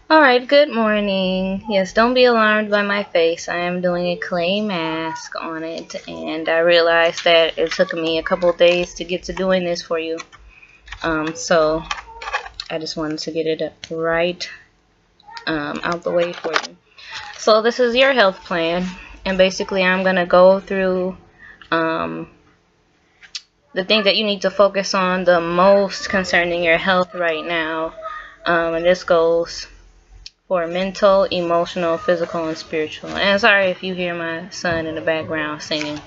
Alright, good morning. Yes, don't be alarmed by my face. I am doing a clay mask on it, and I realized that it took me a couple days to get to doing this for you. So I just wanted to get it right out the way for you. So this is your health plan, and basically I'm going to go through um, the thing that you need to focus on the most concerning your health right now. And this goes for mental, emotional, physical, and spiritual. And sorry if you hear my son in the background singing.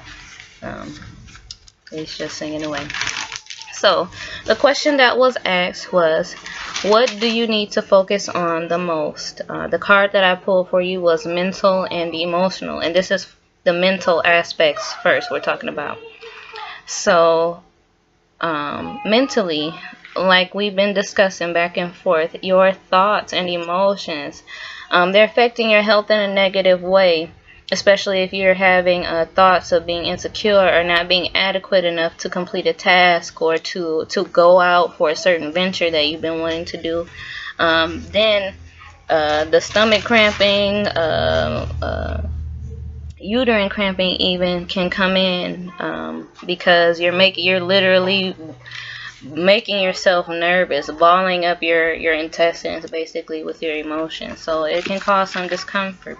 Um, he's just singing away. So, the question that was asked was, what do you need to focus on the most? The card that I pulled for you was mental and emotional. And this is the mental aspects first we're talking about. So, mentally, like we've been discussing back and forth, your thoughts and emotions, they're affecting your health in a negative way, especially if you're having thoughts of being insecure or not being adequate enough to complete a task or to go out for a certain venture that you've been wanting to do. Then the stomach cramping, uterine cramping even can come in because you're literally making yourself nervous, balling up your intestines basically with your emotions. So it can cause some discomfort.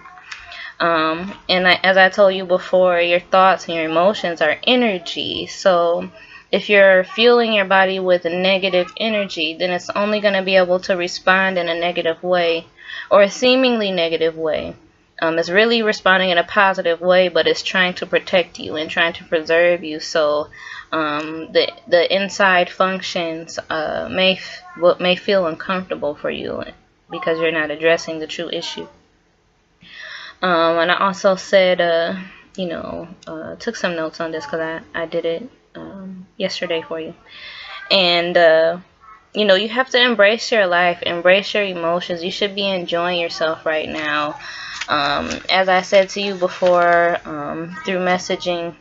As I told you before, your thoughts and your emotions are energy. So if you're fueling your body with negative energy, then it's only going to be able to respond in a negative way or a seemingly negative way. It's really responding in a positive way, but it's trying to protect you and trying to preserve you. So the inside functions may feel uncomfortable for you because you're not addressing the true issue. And I also said, took some notes on this because I did it yesterday for you. And you have to embrace your life, embrace your emotions. You should be enjoying yourself right now. As I said to you before through messaging,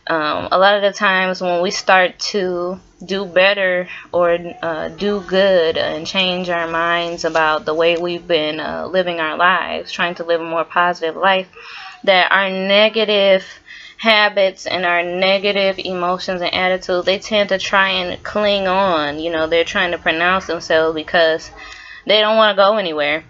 a lot of the times when we start to do better or do good and change our minds about the way we've been living our lives, trying to live a more positive life, that our negative habits and our negative emotions and attitudes, they tend to try and cling on. They're trying to pronounce themselves because they don't want to go anywhere,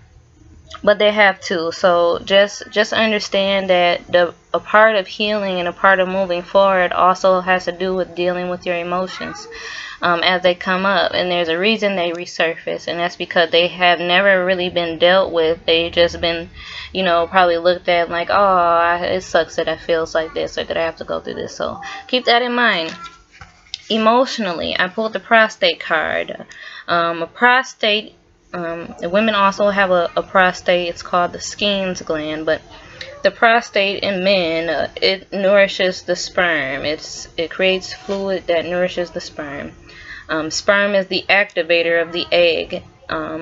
but they have to. So just understand that a part of healing and a part of moving forward also has to do with dealing with your emotions as they come up, and there's a reason they resurface, and that's because they have never really been dealt with. They've just been probably looked at like, oh, it sucks that I feel like this or that I have to go through this. So keep that in mind. Emotionally, I pulled the prostate card. A prostate, women also have a prostate. It's called the Skene's gland, but the prostate in men, it nourishes the sperm. It creates fluid that nourishes the sperm. Sperm is the activator of the egg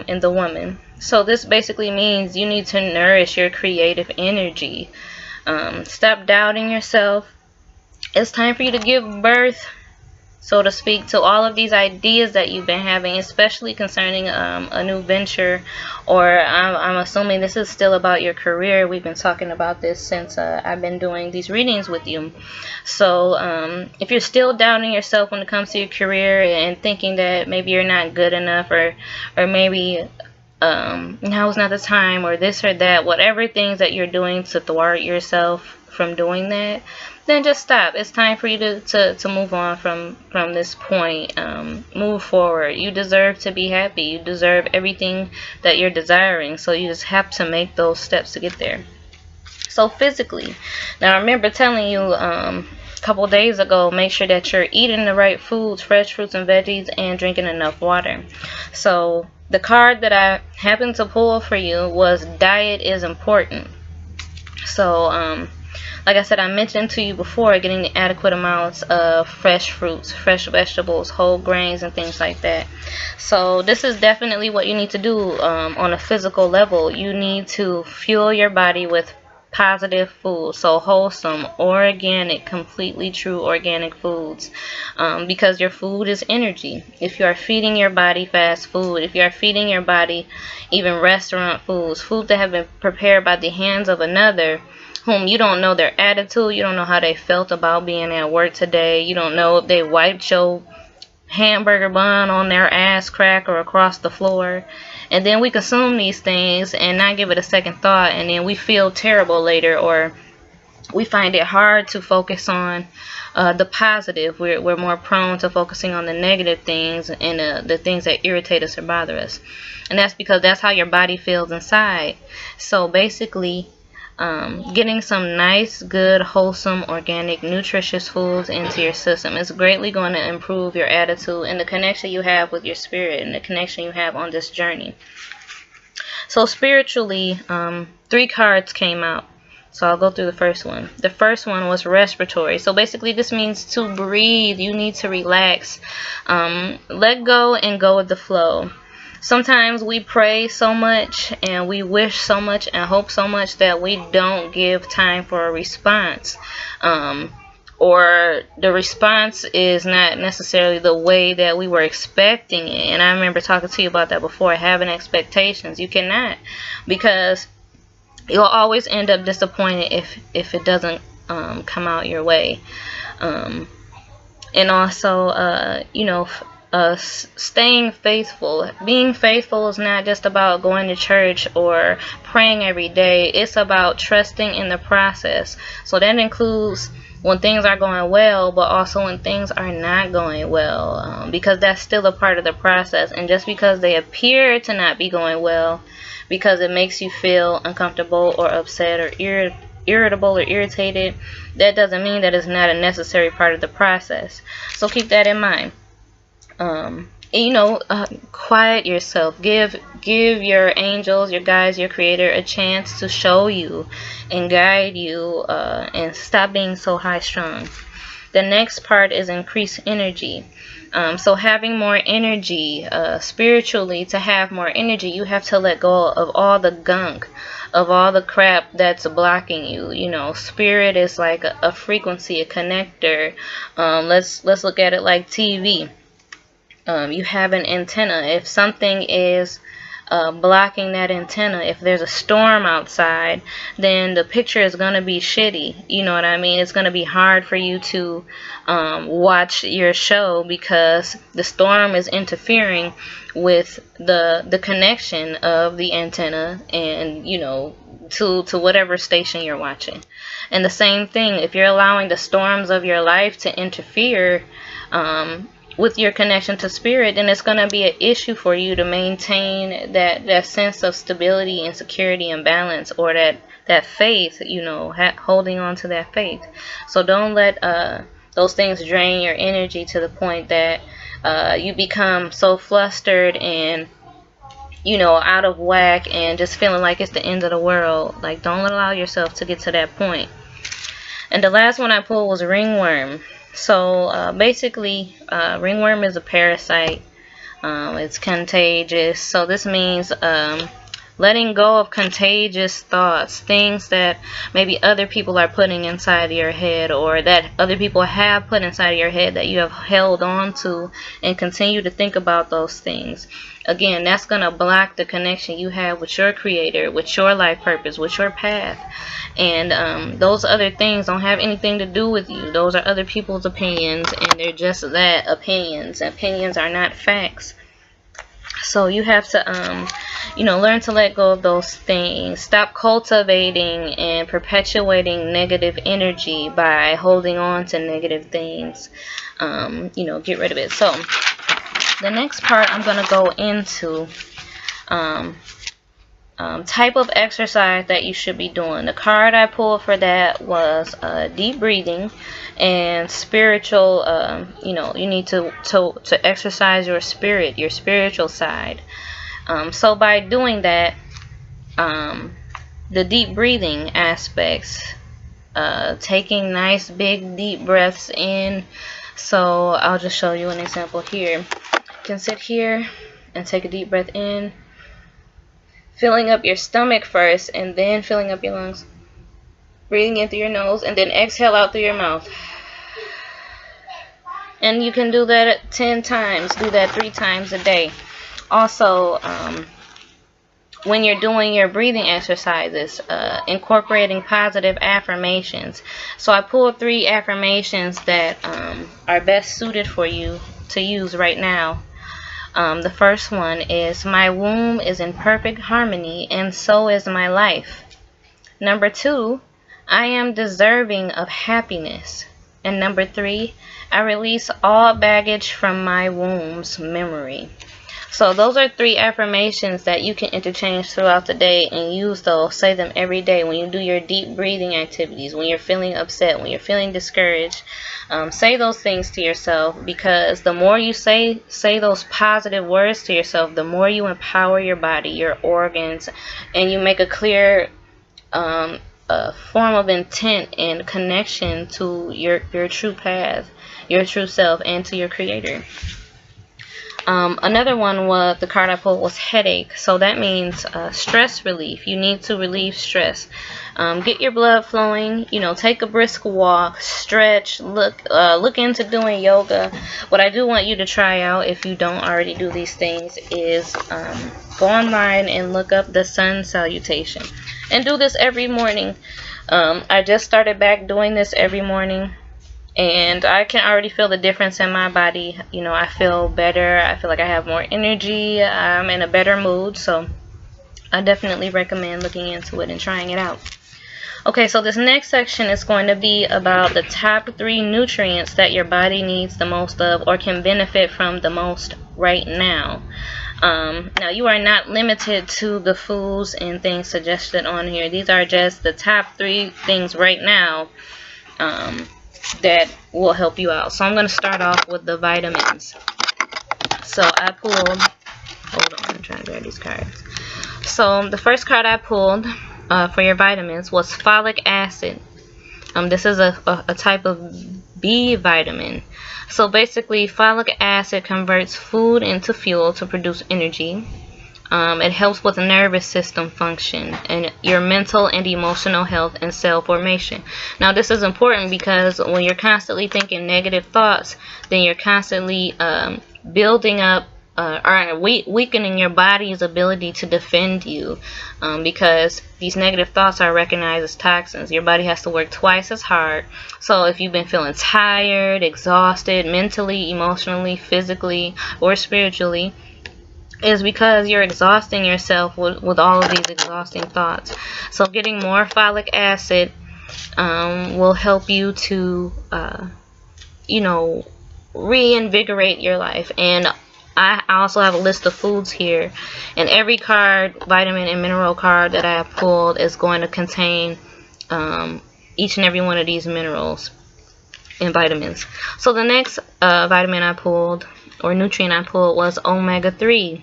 in the woman. So this basically means you need to nourish your creative energy. Stop doubting yourself. It's time for you to give birth, so to speak, to all of these ideas that you've been having, especially concerning a new venture, or I'm assuming this is still about your career. We've been talking about this since I've been doing these readings with you. So if you're still doubting yourself when it comes to your career and thinking that maybe you're not good enough, or maybe now is not the time, or this or that, whatever things that you're doing to thwart yourself from doing that, then just stop. It's time for you to move on from this point. Move forward. You deserve to be happy. You deserve everything that you're desiring. So you just have to make those steps to get there. So physically, now I remember telling you a couple days ago, make sure that you're eating the right foods, fresh fruits and veggies, and drinking enough water. So the card that I happened to pull for you was diet is important. So like I said, I mentioned to you before, getting the adequate amounts of fresh fruits, fresh vegetables, whole grains, and things like that. So this is definitely what you need to do on a physical level. You need to fuel your body with positive foods, so wholesome, organic, completely true organic foods, because your food is energy. If you are feeding your body fast food, if you are feeding your body even restaurant foods, food that have been prepared by the hands of another, whom you don't know their attitude, you don't know how they felt about being at work today, you don't know if they wiped your hamburger bun on their ass crack or across the floor, and then we consume these things and not give it a second thought, and then we feel terrible later, or we find it hard to focus on the positive. We're more prone to focusing on the negative things and the things that irritate us or bother us, and that's because that's how your body feels inside. So basically, getting some nice, good, wholesome, organic, nutritious foods into your system is greatly going to improve your attitude and the connection you have with your spirit and the connection you have on this journey. So spiritually, 3 cards came out. So I'll go through the first one. The first one was respiratory. So basically this means to breathe. You need to relax. Let go and go with the flow. Sometimes we pray so much and we wish so much and hope so much that we don't give time for a response. Or the response is not necessarily the way that we were expecting it. And I remember talking to you about that before, having expectations. You cannot, because you'll always end up disappointed if it doesn't come out your way. And also, staying faithful. Being faithful is not just about going to church or praying every day. It's about trusting in the process. So that includes when things are going well, but also when things are not going well, because that's still a part of the process. And just because they appear to not be going well, because it makes you feel uncomfortable or upset or irritable or irritated, that doesn't mean that it's not a necessary part of the process. So keep that in mind. Quiet yourself. Give your angels, your guides, your creator a chance to show you and guide you, and stop being so high strung. The next part is increased energy. So having more energy, spiritually, to have more energy, you have to let go of all the gunk, of all the crap that's blocking you. Spirit is like a frequency, a connector. Let's look at it like TV. You have an antenna. If something is blocking that antenna, if there's a storm outside, then the picture is going to be shitty. You know what I mean? It's going to be hard for you to watch your show because the storm is interfering with the connection of the antenna and to whatever station you're watching. And the same thing, if you're allowing the storms of your life to interfere with your connection to spirit, then it's going to be an issue for you to maintain that sense of stability and security and balance, or that faith, holding on to that faith. So don't let those things drain your energy to the point that you become so flustered and out of whack and just feeling like it's the end of the world. Like, don't allow yourself to get to that point. And the last one I pulled was ringworm. So basically, ringworm is a parasite. It's contagious. So this means letting go of contagious thoughts, things that maybe other people are putting inside of your head, or that other people have put inside of your head that you have held on to and continue to think about those things. Again, that's going to block the connection you have with your creator, with your life purpose, with your path. And those other things don't have anything to do with you. Those are other people's opinions, and they're just that, opinions. Opinions are not facts. So you have to, learn to let go of those things. Stop cultivating and perpetuating negative energy by holding on to negative things. Get rid of it. So the next part I'm going to go into type of exercise that you should be doing. The card I pulled for that was deep breathing and spiritual. You need to exercise your spirit, your spiritual side. So by doing that, the deep breathing aspects, taking nice big deep breaths in. So I'll just show you an example here. You can sit here and take a deep breath in, filling up your stomach first and then filling up your lungs. breathing in through your nose, and then exhale out through your mouth. And you can do that 10 times. Do that 3 times a day. Also, when you're doing your breathing exercises, incorporating positive affirmations. So I pulled 3 affirmations that are best suited for you to use right now. The first one is, my womb is in perfect harmony and so is my life. Number 2, I am deserving of happiness. And number 3, I release all baggage from my womb's memory. So those are 3 affirmations that you can interchange throughout the day and use those. Say them every day when you do your deep breathing activities, when you're feeling upset, when you're feeling discouraged. Say those things to yourself, because the more you say those positive words to yourself, the more you empower your body, your organs, and you make a clear form of intent and connection to your true path, your true self, and to your creator. Another one was, the card I pulled was headache. So that means stress relief. You need to relieve stress. Get your blood flowing. You know, take a brisk walk, stretch, look into doing yoga. What I do want you to try out, if you don't already do these things, is go online and look up the sun salutation and do this every morning. I just started back doing this every morning, and I can already feel the difference in my body. You know, I feel better. I feel like I have more energy. I'm in a better mood. So I definitely recommend looking into it and trying it out. Okay, so this next section is going to be about the top 3 nutrients that your body needs the most of, or can benefit from the most right now. Now, you are not limited to the foods and things suggested on here. These are just the top 3 things right now that will help you out. So I'm going to start off with the vitamins. So I pulled, hold on, I'm trying to grab these cards. So the first card I pulled for your vitamins was folic acid. This is a type of B vitamin. So basically, folic acid converts food into fuel to produce energy. It helps with nervous system function and your mental and emotional health and cell formation. Now, this is important because when you're constantly thinking negative thoughts, then you're constantly building up or weakening your body's ability to defend you, because these negative thoughts are recognized as toxins. Your body has to work twice as hard. So if you've been feeling tired, exhausted, mentally, emotionally, physically, or spiritually, is because you're exhausting yourself with all of these exhausting thoughts. So getting more folic acid will help you to, you know, reinvigorate your life. And I also have a list of foods here, and every card, vitamin and mineral card that I have pulled, is going to contain each and every one of these minerals and vitamins. So the next vitamin I pulled, or nutrient I pulled, was omega-3.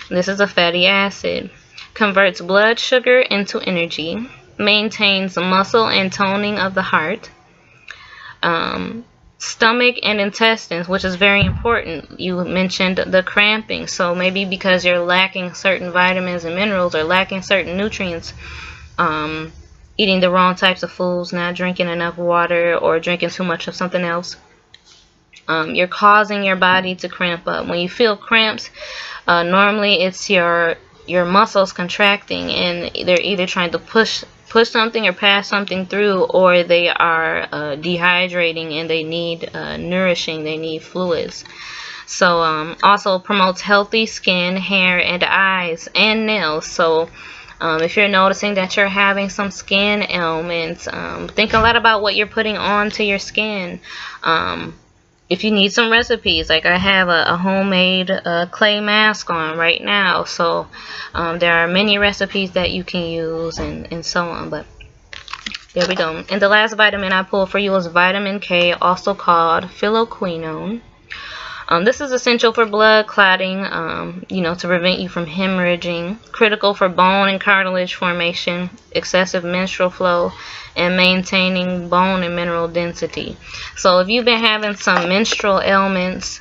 This is a fatty acid. Converts blood sugar into energy. Maintains muscle and toning of the heart. Stomach and intestines, which is very important. You mentioned the cramping. So maybe because you're lacking certain vitamins and minerals, or lacking certain nutrients, eating the wrong types of foods, not drinking enough water, or drinking too much of something else, you're causing your body to cramp up. When you feel cramps, normally it's your muscles contracting, and they're either trying to push something or pass something through, or they are dehydrating and they need nourishing, they need fluids. So also promotes healthy skin, hair, and eyes, and nails. So if you're noticing that you're having some skin ailments, think a lot about what you're putting onto your skin. If you need some recipes, like I have a homemade clay mask on right now. So there are many recipes that you can use, and so on. But there we go. And the last vitamin I pulled for you is vitamin K, also called phylloquinone. This is essential for blood clotting, you know, to prevent you from hemorrhaging. Critical for bone and cartilage formation, excessive menstrual flow, and maintaining bone and mineral density. So if you've been having some menstrual ailments,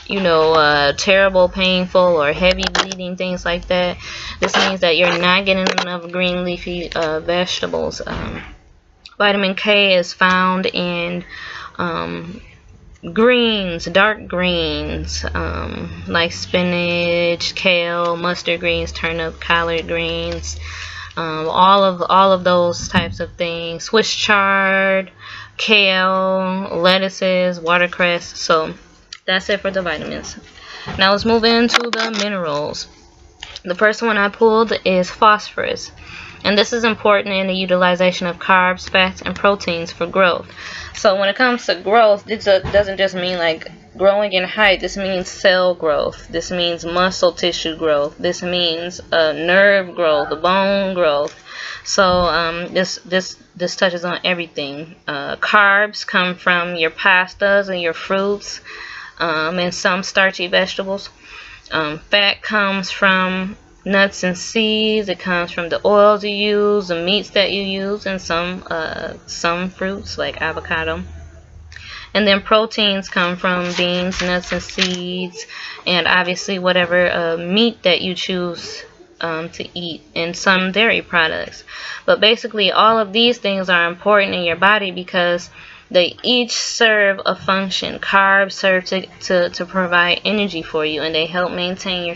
terrible, painful, or heavy bleeding, things like that. This means that you're not getting enough green leafy vegetables. Vitamin K is found in greens, dark greens, like spinach, kale, mustard greens, turnip, collard greens, all of those types of things. Swiss chard, kale, lettuces, watercress. So that's it for the vitamins. Now let's move into the minerals. The first one I pulled is phosphorus. And this is important in the utilization of carbs, fats, and proteins for growth. So when it comes to growth, this doesn't just mean like growing in height. This means cell growth. This means muscle tissue growth. This means nerve growth, bone growth. So this touches on everything. Carbs come from your pastas and your fruits, and some starchy vegetables. Fat comes from nuts and seeds. It comes from the oils you use, the meats that you use, and some fruits like avocado. And then proteins come from beans, nuts, and seeds, and obviously whatever meat that you choose to eat, and some dairy products. But basically all of these things are important in your body because they each serve a function. Carbs serve to provide energy for you, and they help maintain your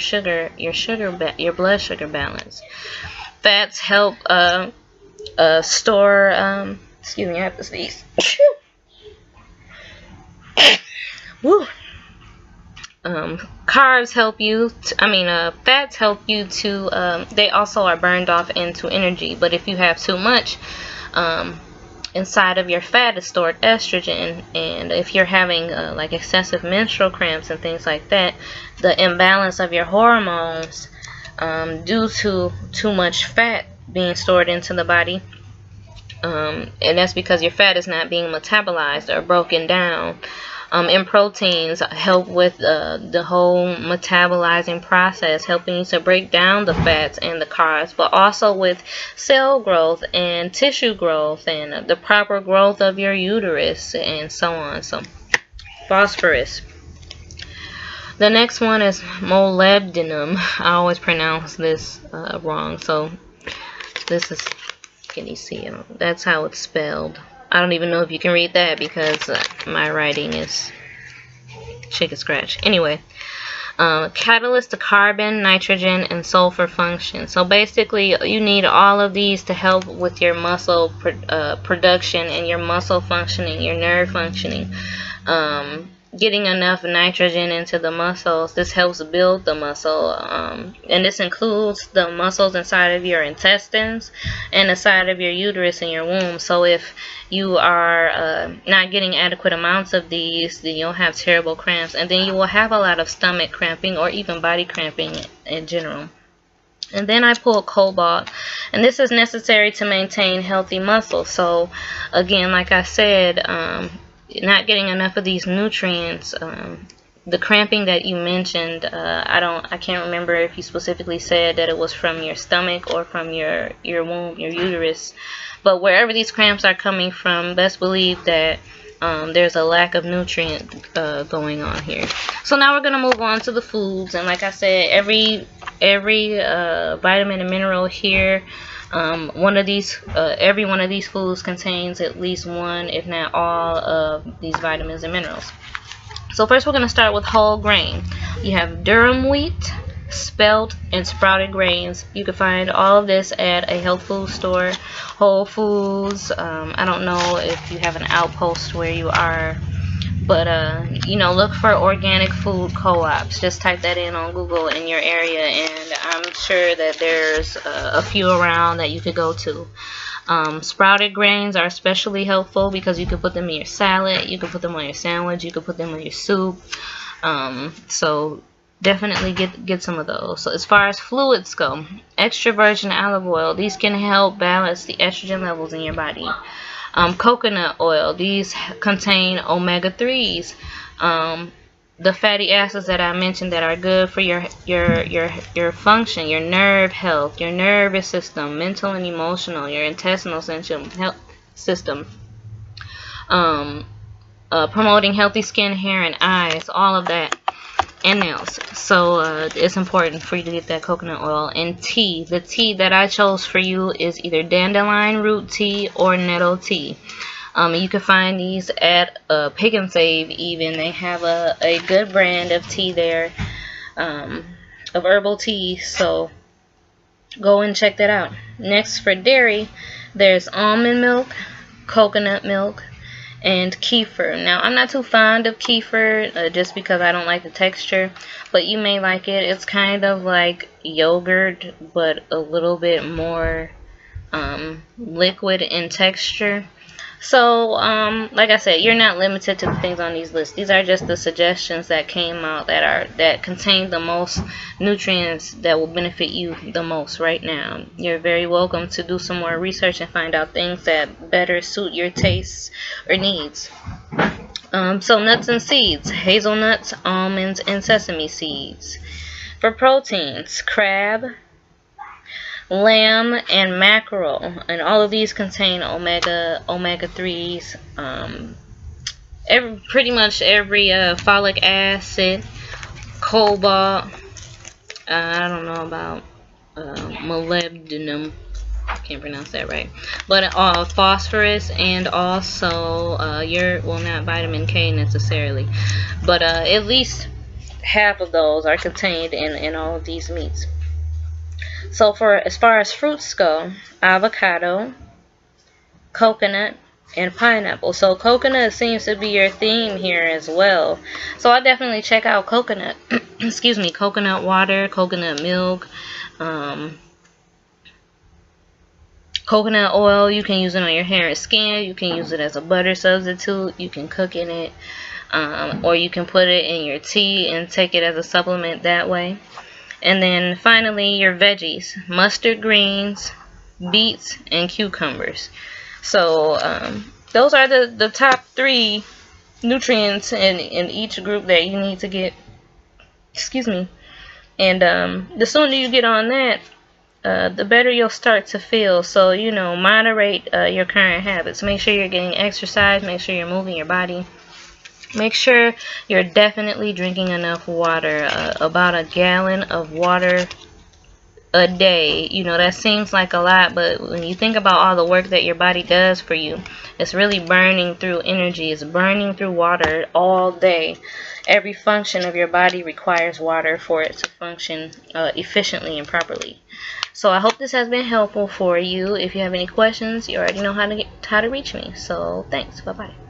blood sugar balance. Fats help store. Excuse me, I have to sneeze. Woo. Carbs help you. Fats help you to. They also are burned off into energy. But if you have too much, inside of your fat is stored estrogen, and if you're having like excessive menstrual cramps and things like that, the imbalance of your hormones due to too much fat being stored into the body, and that's because your fat is not being metabolized or broken down. And proteins help with the whole metabolizing process, helping you to break down the fats and the carbs, but also with cell growth and tissue growth and the proper growth of your uterus and so on. So phosphorus. The next one is molybdenum. I always pronounce this wrong, so this is, can you see? That's how it's spelled. I don't even know if you can read that because my writing is chicken scratch. Anyway, catalyst to carbon, nitrogen, and sulfur function. So basically, you need all of these to help with your muscle production and your muscle functioning, your nerve functioning. Getting enough nitrogen into the muscles, this helps build the muscle, and this includes the muscles inside of your intestines and inside of your uterus and your womb. So if you are not getting adequate amounts of these, then you'll have terrible cramps, and then you will have a lot of stomach cramping or even body cramping in general. And then I pull cobalt, and this is necessary to maintain healthy muscles. So again, like I said, not getting enough of these nutrients, the cramping that you mentioned, I can't remember if you specifically said that it was from your stomach or from your womb, your uterus, but wherever these cramps are coming from, best believe that there's a lack of nutrient going on here. So now we're gonna move on to the foods, and like I said, every vitamin and mineral here, every one of these foods contains at least one, if not all, of these vitamins and minerals. So first we're going to start with whole grain. You have durum wheat, spelt, and sprouted grains. You can find all of this at a health food store, Whole Foods. I don't know if you have an Outpost where you are, but look for organic food co-ops. Just type that in on Google in your area, and I'm sure that there's a few around that you could go to. Sprouted grains are especially helpful because you can put them in your salad, you can put them on your sandwich, you can put them in your soup. So definitely get some of those. So as far as fluids go, extra virgin olive oil, these can help balance the estrogen levels in your body. Coconut oil, these contain omega-3s. The fatty acids that I mentioned that are good for your function, your nerve health, your nervous system, mental and emotional, your intestinal system, promoting healthy skin, hair, and eyes, all of that. and nails. So it's important for you to get that coconut oil. And tea. The tea that I chose for you is either dandelion root tea or nettle tea. You can find these at Pick and Save even. They have a good brand of tea there, of herbal tea. So go and check that out. Next, for dairy, there's almond milk, coconut milk, and kefir. Now, I'm not too fond of kefir just because I don't like the texture, but you may like it. It's kind of like yogurt, but a little bit more liquid in texture. So, like I said, you're not limited to the things on these lists. These are just the suggestions that came out that contain the most nutrients that will benefit you the most right now. You're very welcome to do some more research and find out things that better suit your tastes or needs. So nuts and seeds, hazelnuts, almonds, and sesame seeds. For proteins, crab, lamb, and mackerel, and all of these contain omega 3s, pretty much every folic acid, cobalt, I don't know about molybdenum, can't pronounce that right, but phosphorus, and also not vitamin K necessarily, but at least half of those are contained in all of these meats. So as far as fruits go, avocado, coconut, and pineapple. So coconut seems to be your theme here as well. So I definitely check out coconut. Excuse me, coconut water, coconut milk, coconut oil. You can use it on your hair and skin. You can use it as a butter substitute. You can cook in it, or you can put it in your tea and take it as a supplement that way. And then finally, your veggies: mustard greens, beets, and cucumbers. So those are the top 3 nutrients in each group that you need to get. Excuse me. And the sooner you get on that, the better you'll start to feel. So, moderate your current habits. Make sure you're getting exercise. Make sure you're moving your body. Make sure you're definitely drinking enough water, about a gallon of water a day. That seems like a lot, but when you think about all the work that your body does for you, it's really burning through energy. It's burning through water all day. Every function of your body requires water for it to function efficiently and properly. So I hope this has been helpful for you. If you have any questions, you already know how to reach me. So thanks. Bye-bye.